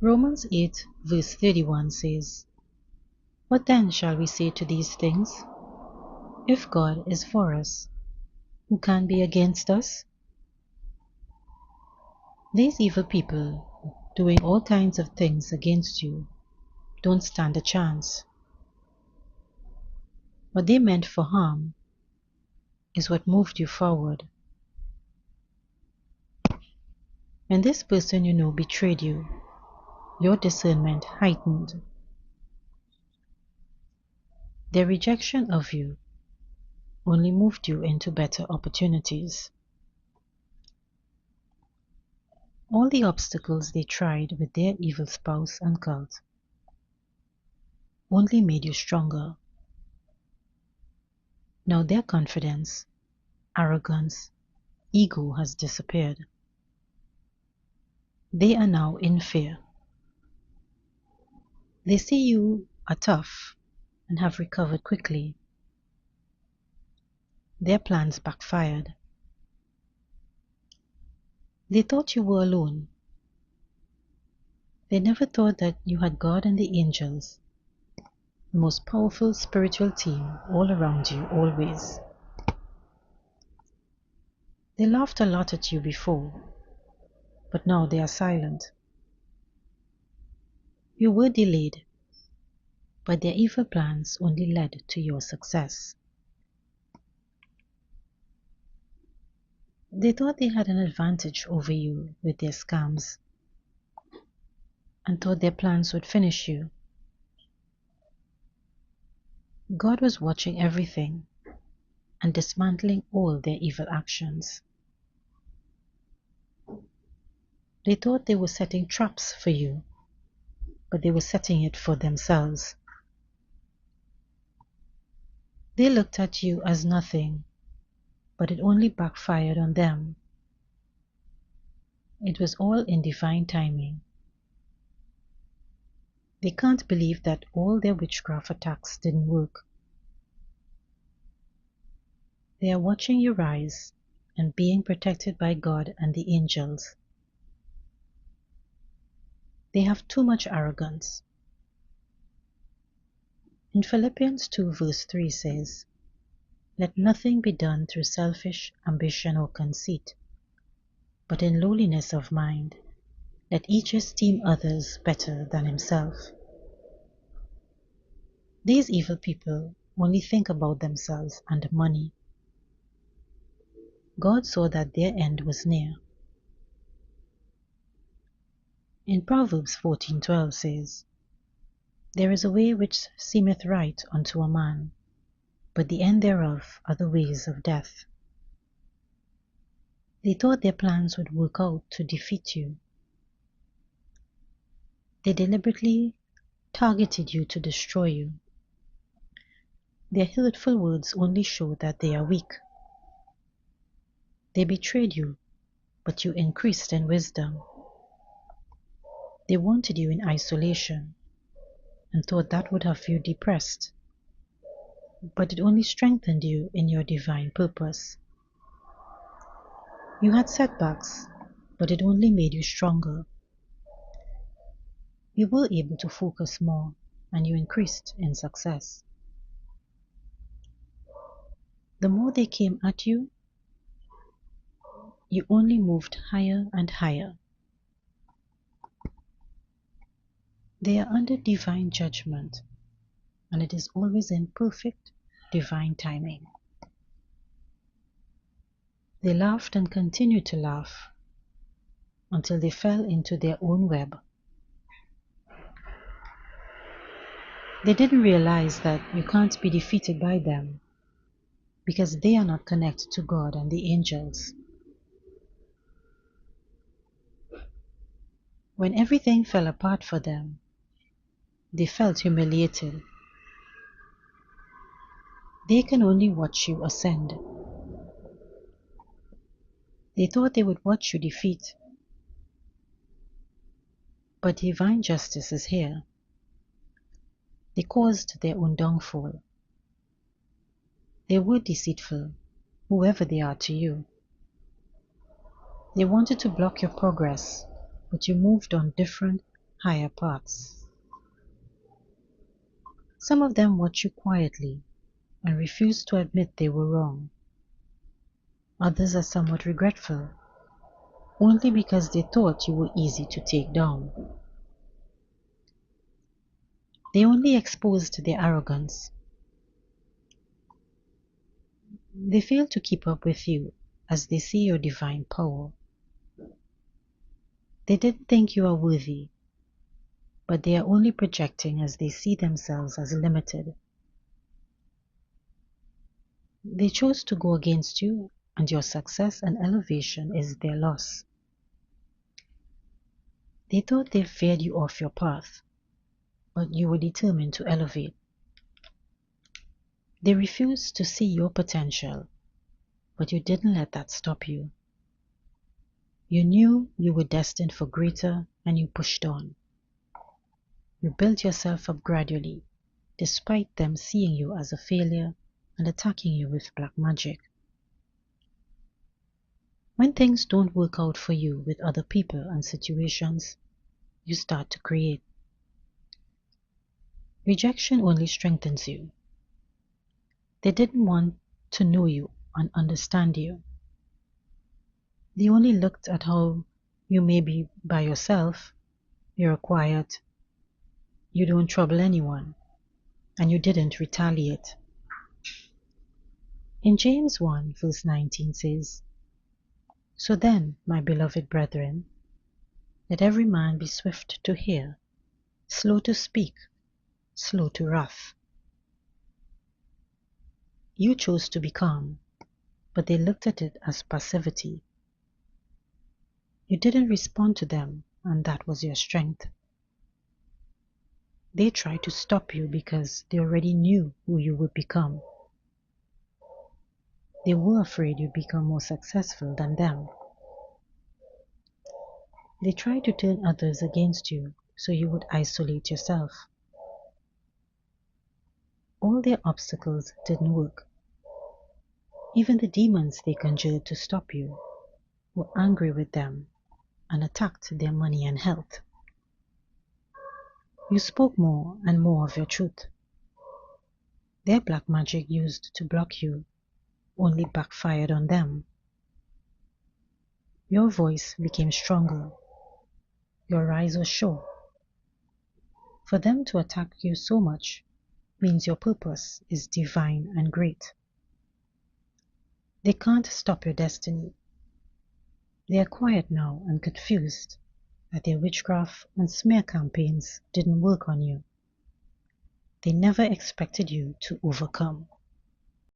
Romans 8 verse 31 says, "What then shall we say to these things? If God is for us, who can be against us?" These evil people doing all kinds of things against you don't stand a chance. What they meant for harm is what moved you forward. When this person you know betrayed you, your discernment heightened. Their rejection of you only moved you into better opportunities. All the obstacles they tried with their evil spouse and cult only made you stronger. Now their confidence, arrogance, ego has disappeared. They are now in fear. They see you are tough and have recovered quickly. Their plans backfired. They thought you were alone. They never thought that you had God and the angels, the most powerful spiritual team all around you always. They laughed a lot at you before, but now they are silent. You were delayed, but their evil plans only led to your success. They thought they had an advantage over you with their scams and thought their plans would finish you. God was watching everything and dismantling all their evil actions. They thought they were setting traps for you, but they were setting it for themselves. They looked at you as nothing, but it only backfired on them. It was all in divine timing. They can't believe that all their witchcraft attacks didn't work. They are watching you rise and being protected by God and the angels. They have too much arrogance. In Philippians 2 verse 3 says, "Let nothing be done through selfish ambition or conceit, but in lowliness of mind, let each esteem others better than himself." These evil people only think about themselves and money. God saw that their end was near. In Proverbs 14:12 says, "There is a way which seemeth right unto a man, but the end thereof are the ways of death." They thought their plans would work out to defeat you. They deliberately targeted you to destroy you. Their hurtful words only show that they are weak. They betrayed you, but you increased in wisdom. They wanted you in isolation and thought that would have you depressed, but it only strengthened you in your divine purpose. You had setbacks, but it only made you stronger. You were able to focus more, and you increased in success. The more they came at you, you only moved higher and higher. They are under divine judgment, and it is always in perfect divine timing. They laughed and continued to laugh until they fell into their own web. They didn't realize that you can't be defeated by them because they are not connected to God and the angels. When everything fell apart for them, they felt humiliated. They can only watch you ascend. They thought they would watch you defeat. But divine justice is here. They caused their own downfall. They were deceitful, whoever they are to you. They wanted to block your progress, but you moved on different higher paths. Some of them watch you quietly and refuse to admit they were wrong. Others are somewhat regretful, only because they thought you were easy to take down. They only exposed their arrogance. They fail to keep up with you as they see your divine power. They didn't think you are worthy, but they are only projecting as they see themselves as limited. They chose to go against you, and your success and elevation is their loss. They thought they veered you off your path, but you were determined to elevate. They refused to see your potential, but you didn't let that stop you. You knew you were destined for greater, and you pushed on. You built yourself up gradually, despite them seeing you as a failure and attacking you with black magic. When things don't work out for you with other people and situations, you start to create. Rejection only strengthens you. They didn't want to know you and understand you. They only looked at how you may be by yourself, you're quiet, you don't trouble anyone, and you didn't retaliate. In James 1 verse 19 says, "So then, my beloved brethren, let every man be swift to hear, slow to speak, slow to wrath." You chose to be calm, but they looked at it as passivity. You didn't respond to them, and that was your strength. They tried to stop you because they already knew who you would become. They were afraid you'd become more successful than them. They tried to turn others against you so you would isolate yourself. All their obstacles didn't work. Even the demons they conjured to stop you were angry with them and attacked their money and health. You spoke more and more of your truth. Their black magic used to block you only backfired on them. Your voice became stronger. Your eyes were sure. For them to attack you so much means your purpose is divine and great. They can't stop your destiny. They are quiet now and confused that their witchcraft and smear campaigns didn't work on you. They never expected you to overcome.